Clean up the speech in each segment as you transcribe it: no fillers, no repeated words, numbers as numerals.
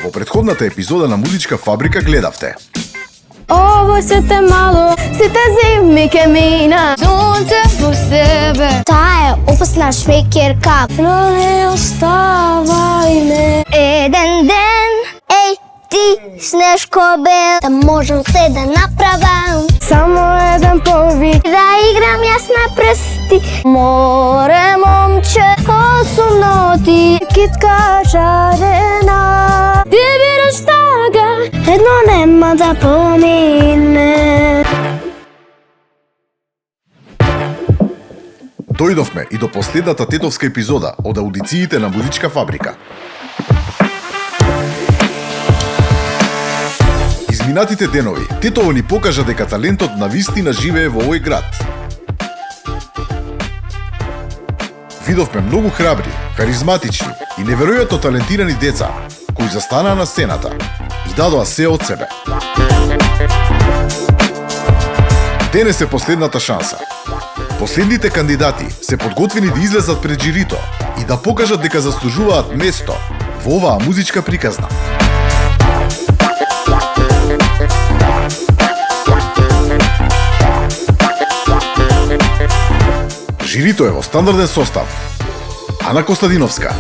Во претходната епизода на Музичка фабрика гледавте. Ovo svete malo, site zimi ke mina, sunce po sebe. Таа е опасна швекерка. Но не оставај ме. Еден ден, еј, ти Снешко бел, да можам се да направам. Само еден повик, Да играм јас на прсти. море момче, осуноти, китка жарена. Ти бираш тага, Едно нема да помине. Дојдовме и до последната тетовска епизода од аудициите на Музичка фабрика. Изминатите денови, Тетово ни покажа дека талентот на вистина живее во овој град. Видовме многу храбри, харизматични и неверојатно талентирани деца, кои застанаа на сцената и дадоа се од себе. Денес е последната шанса. Последните кандидати се подготвени да излезат пред жирито и да покажат дека заслужуваат место во оваа музичка приказна. Жирито е во стандарден состав. Ана Костадиновска,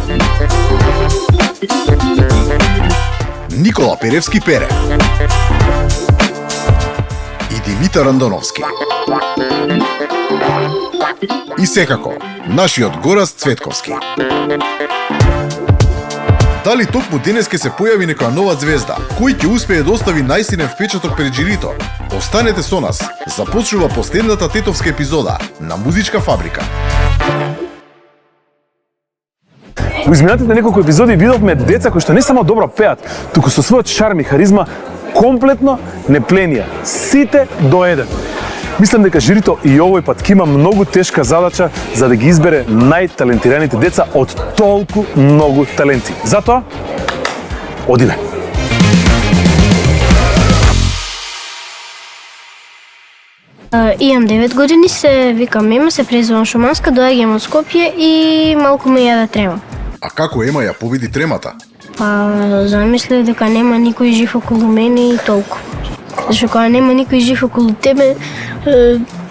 Никола Перевски Пере и Димитар Андоновски. И секако, нашиот Гораст Цветковски. Дали токму денес ќе се појави некоја нова звезда, кој ќе успее да остави најсилен впечаток пред жирито? Останете со нас, започнува последната тетовска епизода на Музичка фабрика. Во изминатите неколку епизоди видовме деца кои што не само добро пеат, туку со својот шарм и харизма комплетно не пленија, сите до еден. Мислам дека жирито и овој пат ќе има многу тешка задача за да ги избере најталентираните деца од толку многу таленти. Затоа, одиме. Имам 9 години, се викам Ема, се презувам Шуманска, доаѓам од Скопје и малку ме јаде трема. А како Ема ја победи тремата? Па замислев дека нема никој жив околу мене и толку. Зашто кога нема никој жив околу тебе,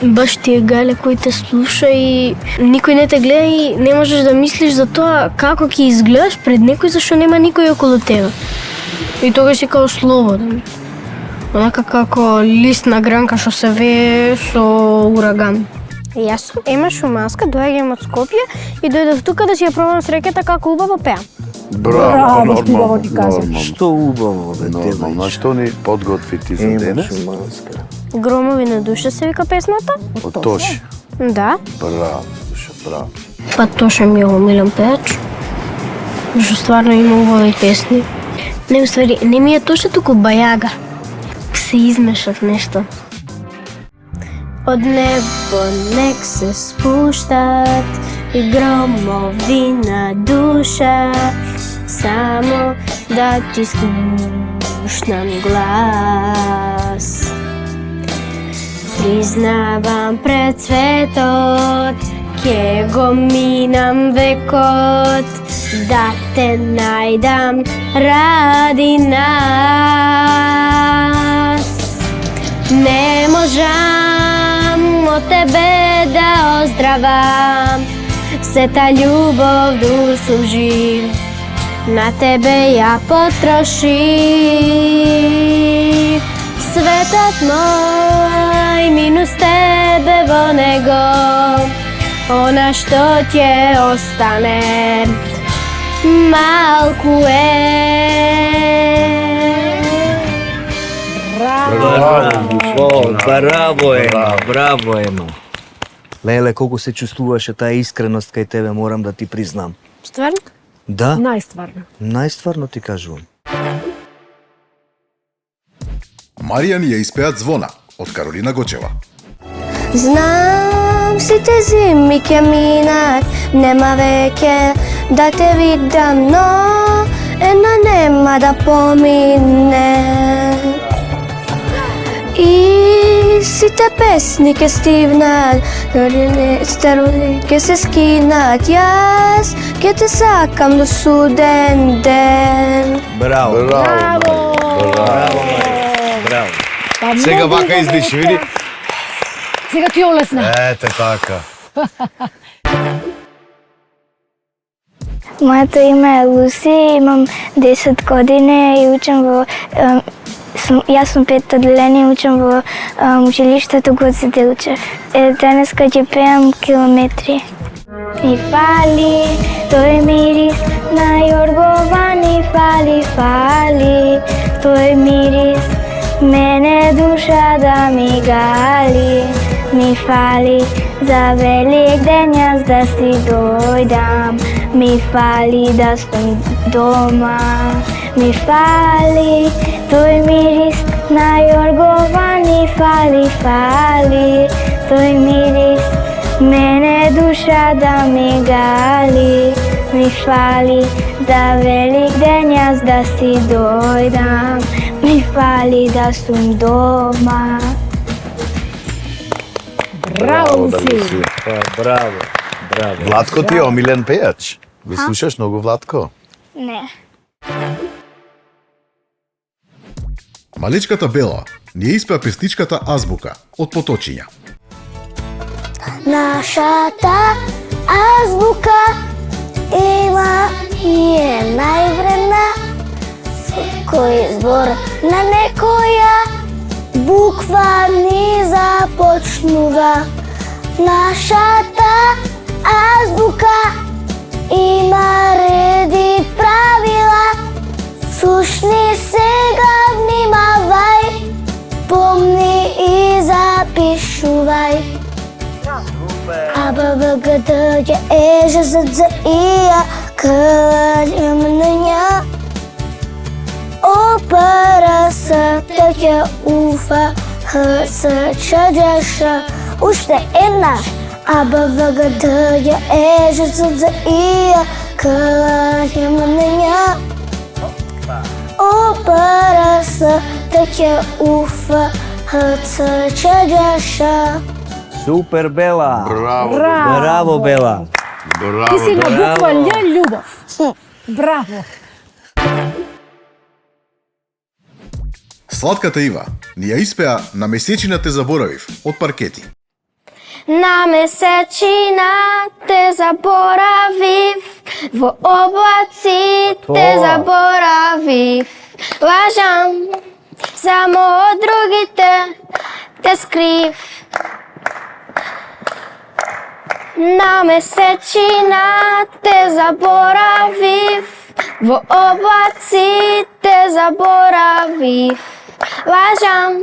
баш ти е гале кој те слуша и никој не те гледа и не можеш да мислиш за тоа како ќе изгледаш пред некој зашто нема никој околу тебе. И тогаш си као слободен. Онака како лист на гранка што се вее со ураган. Јас сум Ема Шуманска, доаѓам од Скопје и дојдов тука да си ја пробам среќата како убаво пеам. Браво, убаво ти кажам. Што убаво, бе, нормално. Што ни подготви ти за денес? Громови на душа се вика песната. Од Тоши. Да. Браво, душа, браво. Па Тоша ми е омилен пеач. Зашто стварно има убави песни. Не, уствари, не ми е Тоша, туку Бајага. Се измешав нешто. Од небо нек се спуштат и громови на душа, само да ти слушнам глас. Признавам пред светот, ке го минам векот, да те најдам ради нас. Не можам од тебе да оздравам, сета љубов душу жив, на тебе ја потрошив. Светот мој минус тебе во него, она што ќе остане малку е. Браво, Ема. Леле, колку се чувствуваше таа искреност кај тебе, морам да ти признам. Стварно? Да? Најстварно. Најстварно ти кажувам. Маријан ја испеат Звона од Каролина Гочева. Знам, сите зими ќе минат, нема веќе да те видам, но една нема да помине. И сите песни ке стивнат, стероли ке се скинат. Јас ке те сакам до суден ден. Браво. Браво. Браво, Марија. Браво. Сега вака издиши, види. Сега ти олесна. Ете така. Моето име е Луси, имам 10 години и учам во јас сум пето одделение и учам во училиштето Гоце Делчев. Денеска ќе пеам километри. Ми фали тој мирис на јорговани, фали тој мирис, мене душа да ми гали. Ми фали за велик ден јас да си дојдам, ми фали да сум дома. Ми фали тој мирис на јорговани, фали тој мирис, мене душа да ми гали. Ми фали за велик ден јас да си дојдам, ми фали да сум дома. Браво, Луси. Браво. Браво. Владко ти е омилен пејач. Го слушаш многу Владко? Не. Малечката Бела ни ја испеа песничката Азбука од Поточиња. Нашата азбука има и е највредна, кој збор на некоја буква ни започнува. Нашата азбука има ред и правила, слушни сега внимавај, помни и запишувај. А, Б, В, Г, Д, Ջ, Е, Ж, З, Ц, И, А, К, Л, М, Н, Њ, О, П, Р, С, Т, Ќ, У, Ф, Х, Ц, Ч, Џ, Ш. Уште еднаш. А, Б, В, Г, Д, Ջ, Е, Ж, З, Ц, И, А, К, Л, М, Н, Њ, О, П, Р, С, Т, Ќ, У, Ф, Х, Ц, Ч, Џ, Ш. Супер, Бела. Браво. Браво, Бела. Ти си на буква Браво. Л љубов. Браво. Сладката Ива ни ја испеа На месечина те заборавив од Паркети. На месечина те заборавив, во облаци те заборавив. Лажам, само од другите те скрив. На месечина те заборавив, во облаци те заборавив. Лажам,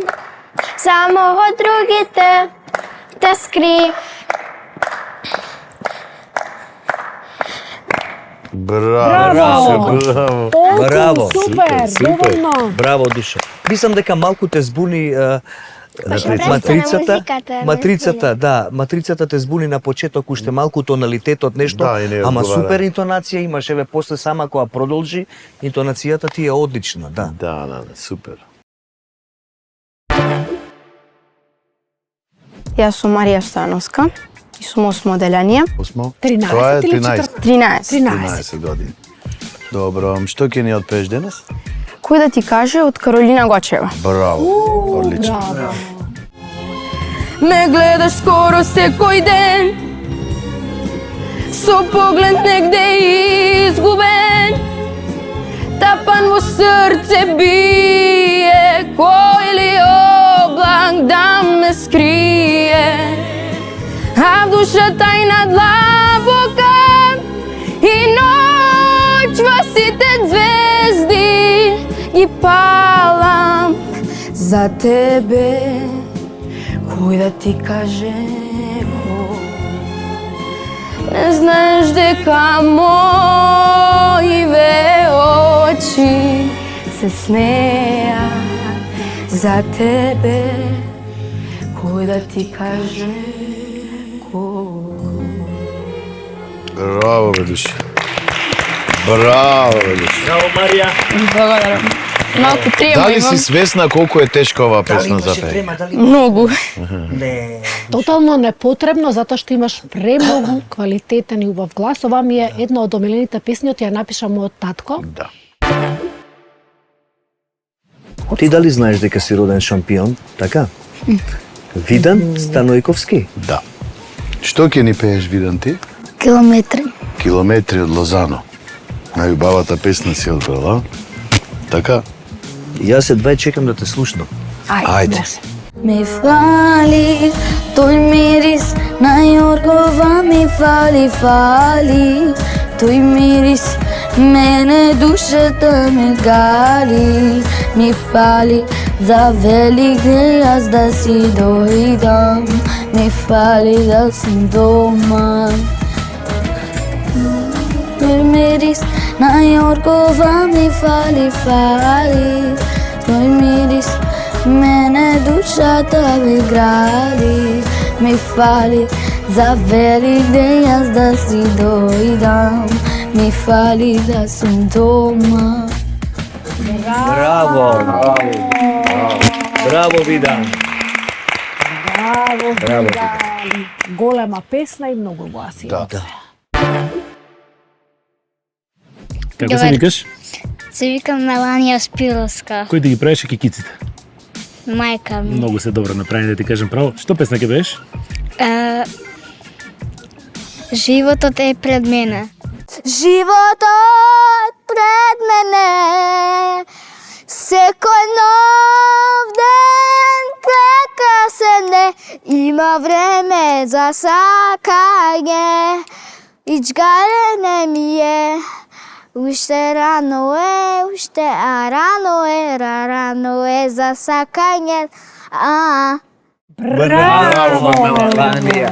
само од другите те скрив. Браво. Браво. Браво. Супер, доволно. Браво, Душа. Мислам дека малку те збуни матрицата те збуни на почеток, уште малку тоналитетот, нешто, Да, и не ама одговара. супер интонација имаш, еве после сама кога продолжи, интонацијата ти е одлична, да. Да, супер. Јас сум Марија Стојановска и сум 8 одделение. Осмо? 13 Тоа е или 13. 13. 13 години. Добро, што ќе ни отпееш денес? Кој да ти каже од Каролина Гочева. Браво, одлично. Ме гледаш скоро секој ден, со поглед негде изгубен, тапан во срце бие, кој ли облак да ме скрие, а в душата и над длабока и ноќ во сите звезди ги палам за тебе. Кој да ти каже, не знаеш дека моите очи се смеат за тебе. Кој да ти каже, Браво, бе, Душа. Браво, бе, Душа. Браво, Марија. Благодарам. Малку трема Дали имам. си свесна колку е тешка оваа песна за пење? Многу. Не. Тотално непотребно, затоа што имаш премногу квалитетен и убав глас. Ова ми е една од омилените песни, ја напиша мојот татко. Да. Ти дали знаеш дека си роден шампион, така? Видан Станојковски. Да. Што ќе ни пееш, Видан, ти? Километри. Километри од Лозано. Најубавата песна си одбрала. Така? Јас едва чекам да те слушнам. Ајде. Mi fali, tvoj miris na jorgova mi fali, fali. Tvoj miris mene dušata me gali. Mi fali za velik jaz da si dojdam. Mi fali da sam doma. Tvoj miris na jorgova mi fali, fali. Tvoj miris mene dušata mi gradi, mi fali za velik den jaz da si dojdam, mi fali da sam doma. Браво! Браво, Видан! Браво, голема песна и многу гласи. Да. Како се викаш? Се викам Меланија Спировска, Кој ти ги правеше кикиците? мајка ми. Многу се добро направени, да ти кажем право. Што песна ќе беш? Животот е пред мене. Животот пред мене, секој нов ден прекрасен е, има време за сакање, ичгарене ми е, уште рано е за сакање. Браво, Меланија!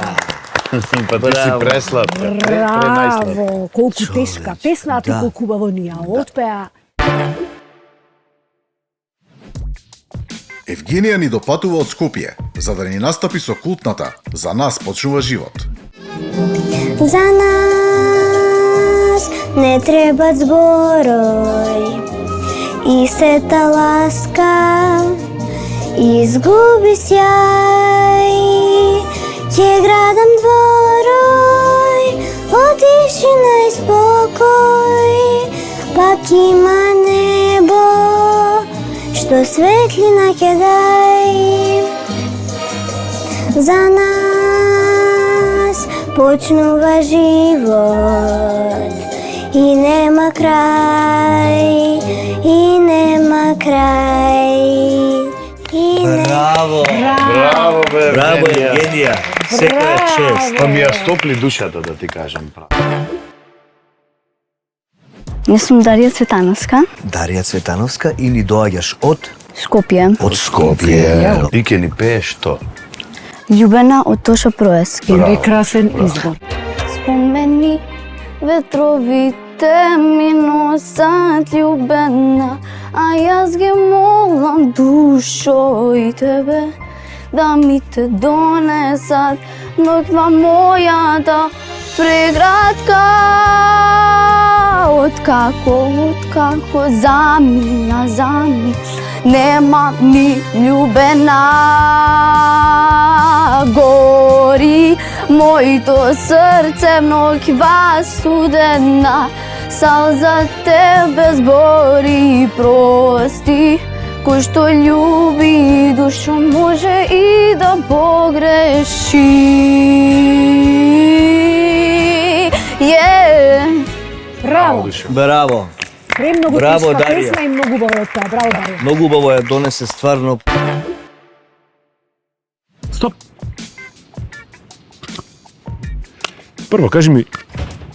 Па ти си преслаб. Браво! Колку тешка песна, а ти Да. колку убаво ни ја отпеа. Евгенија ни допатува од Скопје, за да ни настапи со култната "За нас почнува живот". За нас не требат зборој и сета ласка изгуби сјај. Ќе градам дворој од тишина и спокој, пак има небо што светлина ќе дај. За нас почнува живот и нема крај, и нема крај. Браво! Браво, бе, Браво, Евгенија. Евгенија! Секоја чест! Па ми ја стопли душата, да ти кажам право. Јас сум Дарија Цветановска, Дарија Цветановска и ни доаѓаш од Скопје. Од Скопје. И ќе ни пееш што? Љубена од Тоша Проески. Прекрасен избор. Спомени ветровите ми носат љубена, а јас ги молам душо и тебе да ми те донесат ноќва мојата преградка. Откако замина, нема ни љубена. Гори моето срце ноќва студена, сал за тебе збори прости, кој што љуби душо може и да погреши. Браво! Браво! Премногу Браво, тешка Дарија. песна и многу убаво отпеа. Браво, Дарија. Многу убаво ја донесе стварно. Стоп. Прво, кажи ми,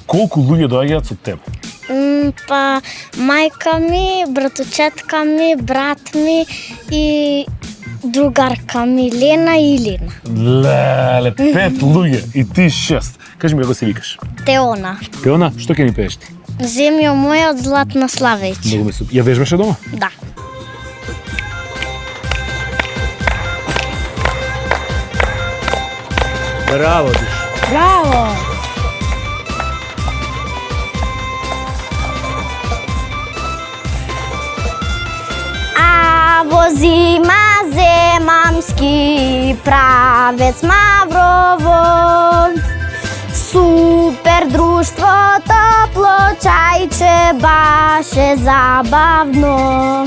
колку луѓе доаѓаат со тебе? Па мајка ми, братучетка ми, брат ми и другарка ми Лена и Лена. Леле, 5 луѓе и ти 6. Кажи ми како се викаш? Теона. Теона, што ќе ни пееш ти? Земјо моја од Златна Славеќ. Многу ме ја вежбаше дома? Да. Браво, душ. Браво! зима земамски правец Маврово. Супер друштво, топло чајче, баше забавно.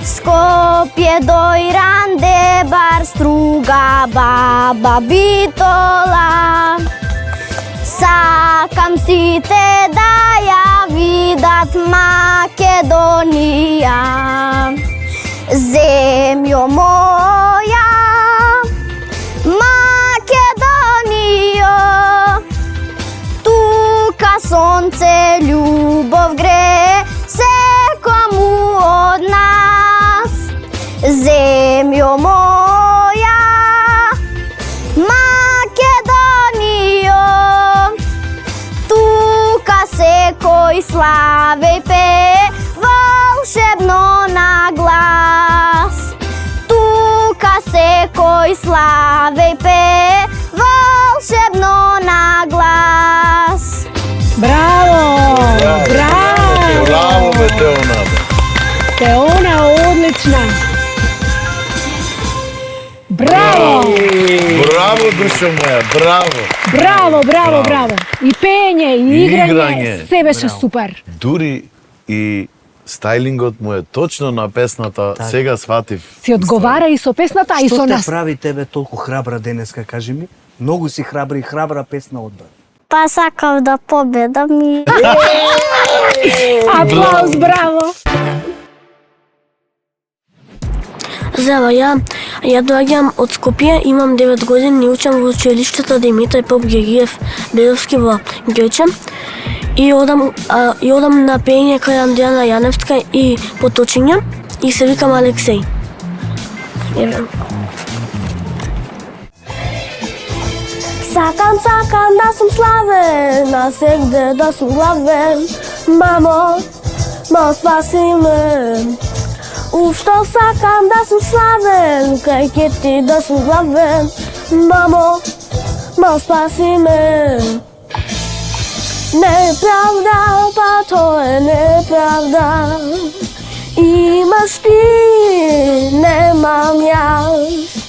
Скопје дојран дебар, струга баба битола. Сакам сите да ја видат Македонија. Земјо моја, Македонијо, тука сонце љубов грее секому од нас. Земјо моја, Македонијо, тука секој славе и пее волшебно на глас. Тука секој славе и пее волшебно на глас. Браво! Браво! Браво, бе, Теона, бе. Теона, одлична! Браво! Браво, душа моја, браво. Браво, браво, браво! И пење, и играње, играње. се беше супер. Дури и стајлингот му е точно на песната, сега сватив. Си одговара и со песната, и со Што те нас. прави тебе толку храбра денеска, кажи ми? Многу си храбра и храбра песна одбрана. Па сакав да победам и... Аплауз, браво! Зева, ја доаѓам од Скопје, имам 9 години и учам во училиштето Димитар Поп Гергиев Бедовски во Ѓојче. И одам на пење кај Андријана Јаневска и Поточиња и се викам Алексеј. Сакам да сум славен, а сегде да сум главен. Мамо, спаси ме. Ушто сакам да сум славен, кај ке ти да сум главен. Мамо, спаси ме. Неправда, па тоа е неправда. Имаш ти, немам јас.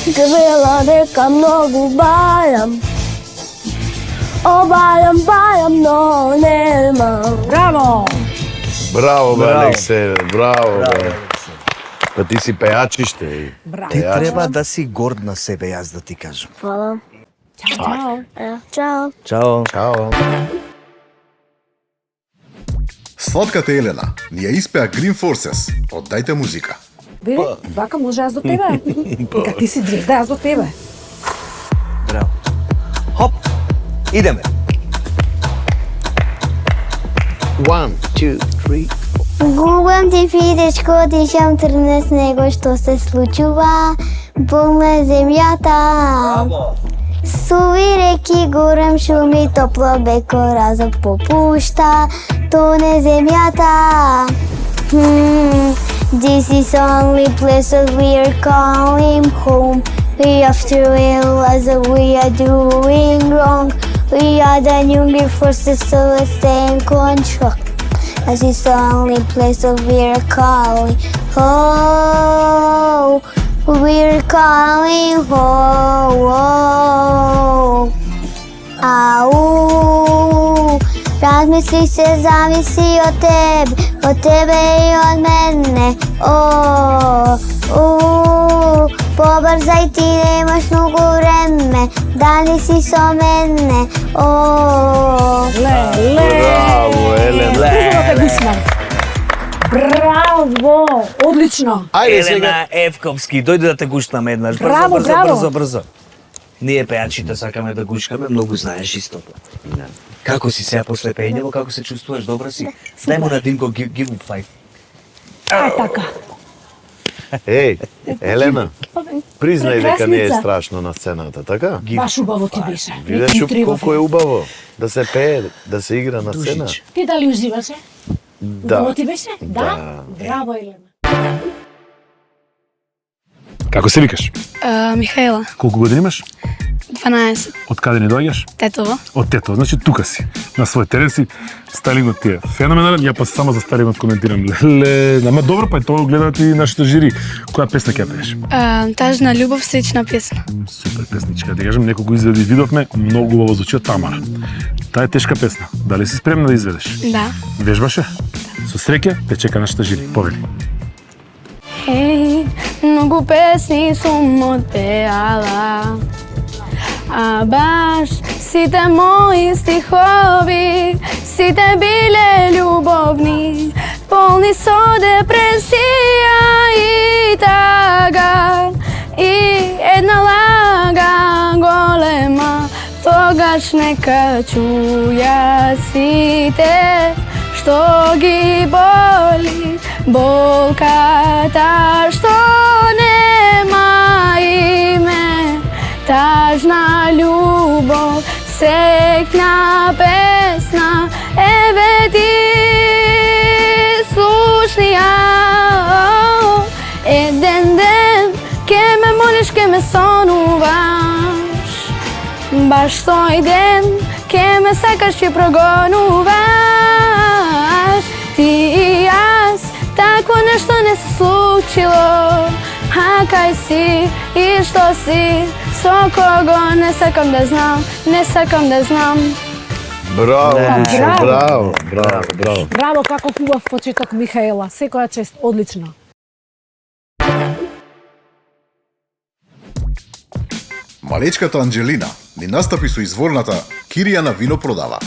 Ке вела дека многу бајам. Бајам, но немам. Браво! Браво, бе, Браво. Алексеј, браво, бе. Па ти си пејачиште. Ти треба да си горд на себе, јас да ти кажам. Фала. Чао! Чао. Чао. Чао. Сладката Елена ни ја испеа Green Forces. Оддајте музика. Бе, вака може јас до тебе. Дека ти си звезда, јас до тебе. Браво. Хоп, идеме. 1, 2, 3. Губам ти фидечко, дишам трне с него, што се случува полна земјата. Суви реки, горем шуми, топло беко разок попушта, тоне земјата. This is only place that we are calling home. We have to realize that we are doing wrong. We are the new forces, so let's stay in control. This is the only place that we are calling home. We're calling home. Ау, размисли се, замисли од тебе и од мене. Побрзај, ти немаш многу време, дали си со мене. Браво, Елена. Брзо да те гушнам. Браво! Одлично! Ајде сега. Елена Евковски, дојде да те гушнаме еднаш. Браво, браво. Брзо. Ние пејачите сакаме да гушкаме, многу знаеш истото. Како си сега после пењево, како се чувствуваш, добра си? Дај му на Динко, give him 5. Така. Еј, Елена, признај дека не е Прекрасница. страшно на сцената, така? Баш убаво ти беше. Видеш колку е убаво да се пее, да се игра на сцена. Ти дали уживаше? Да. Убаво ти беше? Да. Браво, Елена. Како се викаш? Михаела, Колку години имаш? 12. Од каде ни доаѓаш? Тетово. Од Тетово, значи тука си, на свој терен си, стайлингот ти е феноменален, ја па само за стайлингот коментирам. Леле, ама добро, па и тоа гледаат и нашите жири. Која песна ќе пееш? Тажна љубов, сречна песна. Супер песничка, да кажем, неколку изведи видовме, многу убаво звучи од Тамара. Таа е тешка песна. Дали си спремна да изведеш? Да. Вежбаше? Со среќа те чека нашата жири. Повели. Еј, многу песни сум отпеала, а баш сите мои стихови, сите биле љубовни, полни со депресија и тага, и една лага голема, тогаш нека чуја сите, што ги боли, болката што нема име, тажна љубов, среќна песна, еве ти слушни ја. Еден ден ке ме молиш, ке ме сонуваш, баш тој ден ке ме сакаш и прогонуваш. Ти и јас, тако нешто не се случило, а кај си и што си, со кого не сакам да знам, не сакам да знам. Браво, Душа, браво, браво, браво. Браво, како хубав почеток, Михаела. Секоја чест, одлично. Малечката Анџелина ни настапи со изворната Кирија на вино продава.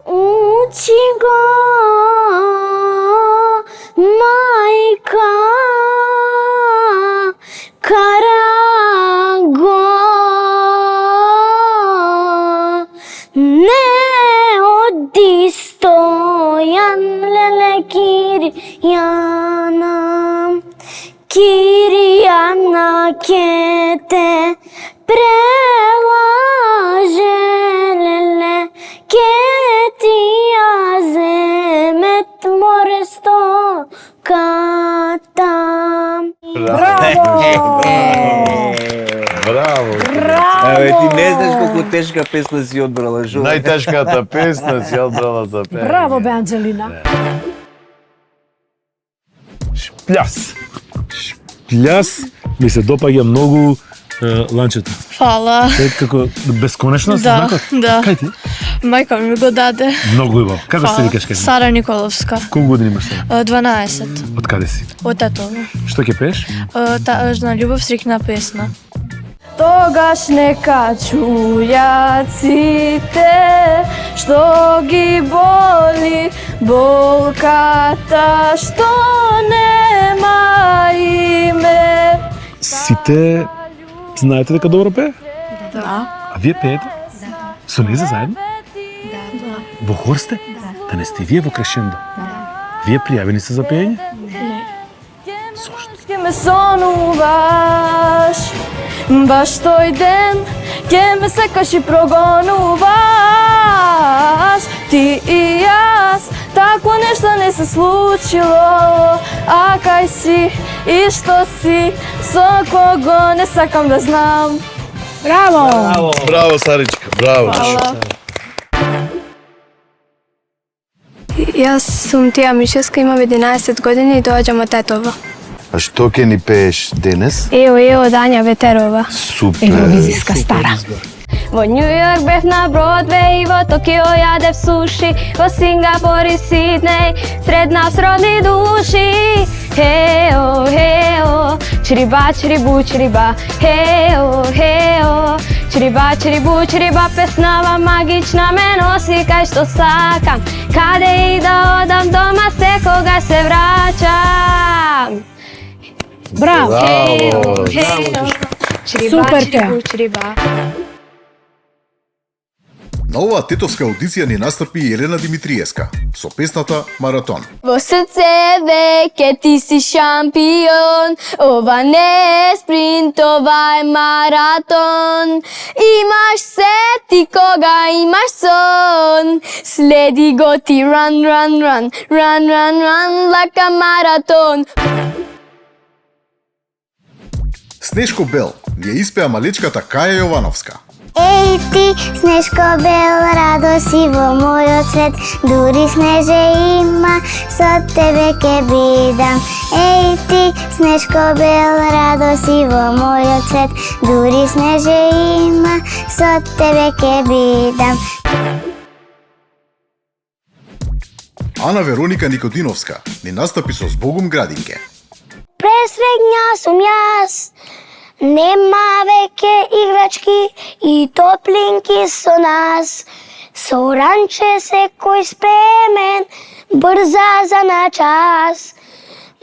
Учи го, мајка, кара го, не оди стојан, леле Кирјана, Кирјана ке те прелаже, леле, ке ти ја земет море стоката. Браво! Браво. Еве ти не знаеш колку тешка песна си одбрала, жо. Најтешката песна си одбрала за пење. Браво бе, Анџелина. Шпљас. Шпљас ми се допаѓа многу ланчето. Фала. Е како бесконечно Да, знакот? да. Кај ти? Мајка ми го даде. Многу убаво. Како се викаш кај? Сара Николовска. Колку години имаш сега? 12. Од каде си? Од Тетово. Што ќе пееш? Тажна љубов, срекна песна. Тогаш нека чујат сите, што ги боли, болката што нема име. Сите знаете дека добро пее? Да. А вие пеете? Со нејзе заедно? Да. Во хор сте? Да не сте вие во крешендо? Вие пријавени сте за пеење? Не. Зошто? Ке ме сонуваш, баш тој ден, ке ме сакаш и прогонуваш. Ти и јас, тако нешто не се случило, а кај си и што си, со кого не сакам да знам. Браво! Браво, Саричка, браво. Душа. Јас сум Тија Мишевска, имам 11 години и доаѓам од Тетово. А што ќе ни пееш денес? Ео, Данја Ветерова. Супер. Евровизиска стара. Во Нью Йорк бев на Бродвеј, во Токио јадев суши, во Сингапур и Сиднеј среднав сродни души. Хео, хео, чриба, чрибу, чриба, хео, хео, чриба, чрибу, чриба, песнава магична ме носи кај што сакам, каде и да одам дома секогаш се враќам. Браво! Хео, хео, чриба, Супер, чрибу, чриба. На оваа тетовска аудиција ни настапи Елена Димитриевска со песната Маратон. Во срце веќе ти си шампион, ова не е спринт, ова е маратон. Имаш се ти кога имаш сон, следи го ти run, run, run, run, run, run, like a маратон. Снешко Бел ни ја испеа малечката Каја Јовановска. Еј ти, снежко бел, радо си во мојот свет, дури снеже има, со тебе ке бидам. Еј ти, снежко бел, радо си во мојот свет, дури снеже има, со тебе ке бидам. Ана Вероника Никодиновска ни настапи со Збогум градинке. Пресреќна сум јас, нема веќе играчки и топлинки со нас. Со ранче секој спремен, брза за на час.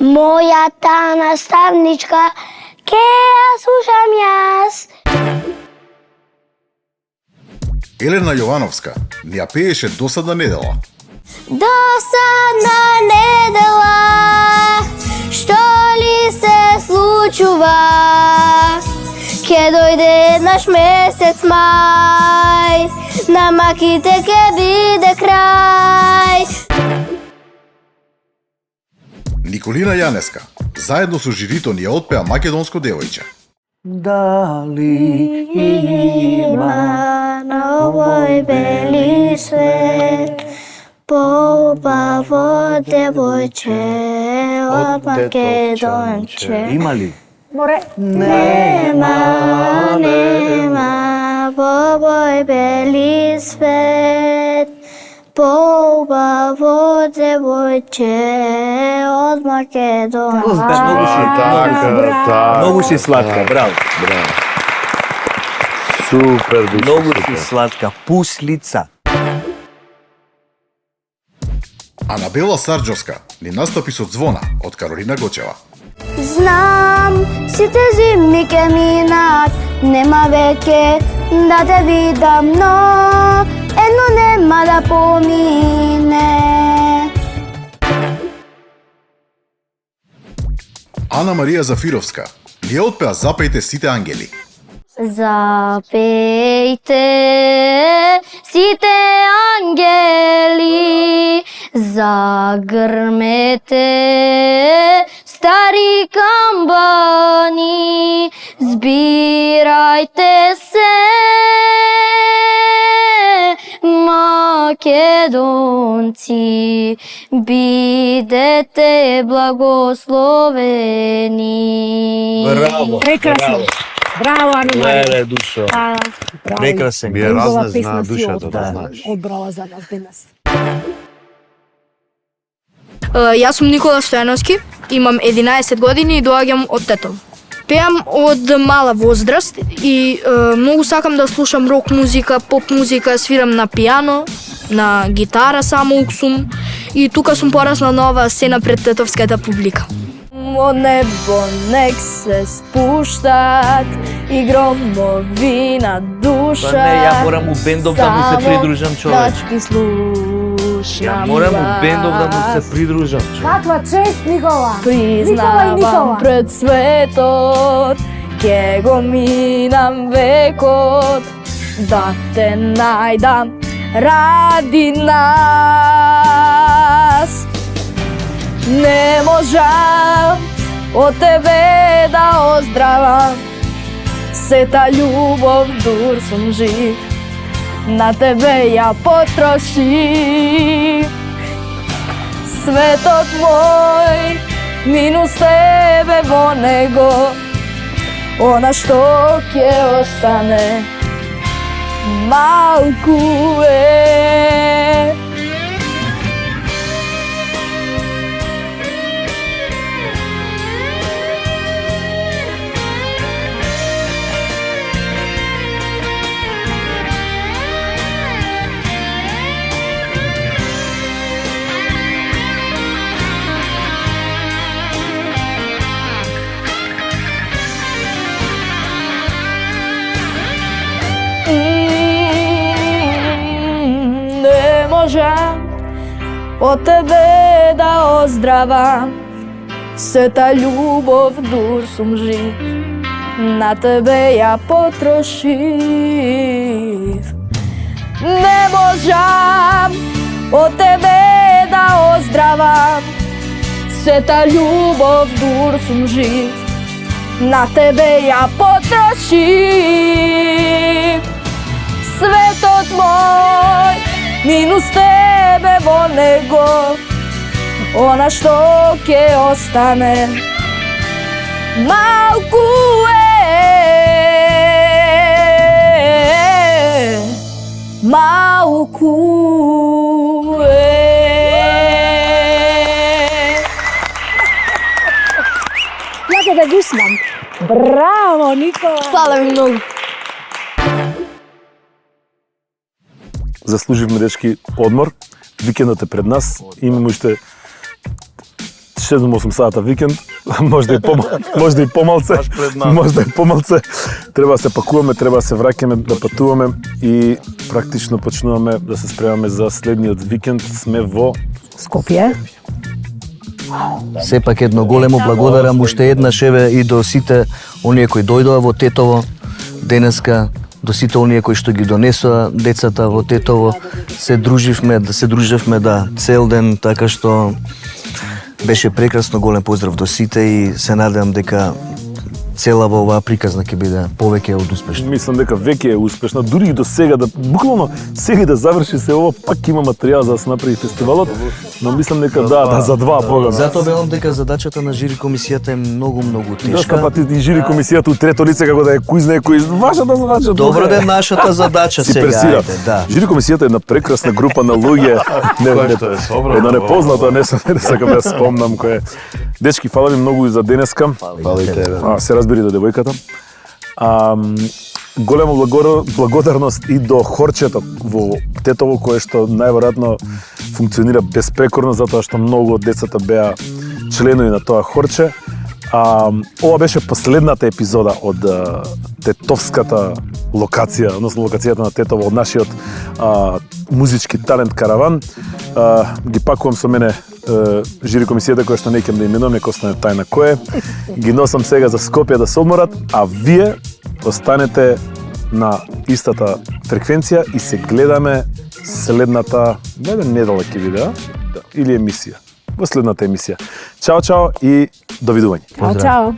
Мојата наставничка, ке ја слушам јас. Елена Јовановска ни ја пееше Досадна недела. Досадна недела, што ли се случува? Ке дојде еднаш месец мај, на маките ке биде крај. Николина Јанеска заедно со жирито ни ја отпеа Македонско девојче. Дали Има на овој бели свет поубаво девојче од Македонче. Има ли? Нема во овој бели свет поубаво девојче од Македонче. Многу си сладка, браво. Супер, беше Многу супер. си сладка, пуслица. Анабела Сарџовска ни настапи со Звона од Каролина Гочева. Знам, сите зими ке минат, нема веќе да те видам, но едно нема да помине. Ана Марија Зафировска ни ја отпеа Запејте сите ангели. Запејте сите ангели, загрмете стари камбани, збирајте се македонци, бидете благословени. Браво. Прекрасно. Браво, Ана Марија. Леле, душо. Прекрасен. Ми е Негова разне песна знаа си душата, да знаеш. одбрала за нас денес. Јас сум Никола Стојановски, имам 11 години и доаѓам од Тетово. Пеам од мала возраст и многу сакам да слушам рок музика, поп музика, свирам на пијано, на гитара самоук сум и тука сум пораснал на оваа сцена пред тетовската публика. Од небо нек се спуштат и громови на душа. Па не, ја морам у бендов да му се придружам, човече. Ти слушам. Ја морам у бендов да му се придружам, човече. Каква чест, Никола! Признавам пред светот, ке го минам векот, да те најдам ради нас. Не можам од тебе да оздравам, сета љубов дур сум жив, на тебе ја потрошив. Светот мој, минус тебе во него, она што ќе остане, малку е. Не можам од тебе да оздравам, сета љубов дур сум жив, на тебе ја потрошив. Не можам од тебе да оздравам, сета љубов дур сум жив, на тебе ја потрошив. светот мој, минус тебе во него, она што ќе остане, малку малку Ја ќе да го слам. Браво, Никола! Фала ви многу. Заслуживме, дечки, одмор. Викендот е пред нас. Имаме уште 7-8 сата викенд. Може да и помалце. Може да и помалце. Треба да се пакуваме, треба да се враќаме, да патуваме и практично почнуваме да се спремаме за следниот викенд. Сме во Скопје. Сепак едно големо благодарам уште еднаш еве и до сите оние кои дојдоа во Тетово денеска, до сите оние кои што ги донесоа децата во Тетово. Се дружевме цел ден, така што беше прекрасно. Голем поздрав до сите и се надевам дека цела во оваа приказна ќе биде повеќе од успешна. Мислам дека веќе е успешна, дури и до сега буквално сега да заврши се ова, пак има материјал за да се направи фестивалот, но мислам дека да за два бога. Затоа велам дека задачата на жири комисијата е многу тешка. Да, па ти жири комисијата у трето лице како да е кој вашата задача. Добро да е нашата задача сега. Ајде, да. Жири комисијата е една прекрасна група на луѓе. Една непозната, не сакам да спомнам кој е. Дечки, фала ви многу за денеска. Фала и тебе. Се разбери до девојката. Голема благодарност и до хорчето во Тетово, кое што најверојатно функционира безпрекорно, затоа што многу од децата беа членови на тоа хорче. Ова беше последната епизода од тетовската локација, односно локацијата на Тетово, од нашиот музички талент караван. Ги пакувам со мене жири комисијата која што не ќе да именувам, нека остане тајна кој е. Ги носам сега за Скопје да се одморат, а вие останете на истата фреквенција и се гледаме следната недела ќе биде, или емисија. Во следната емисија. Чао и довидување. Чао.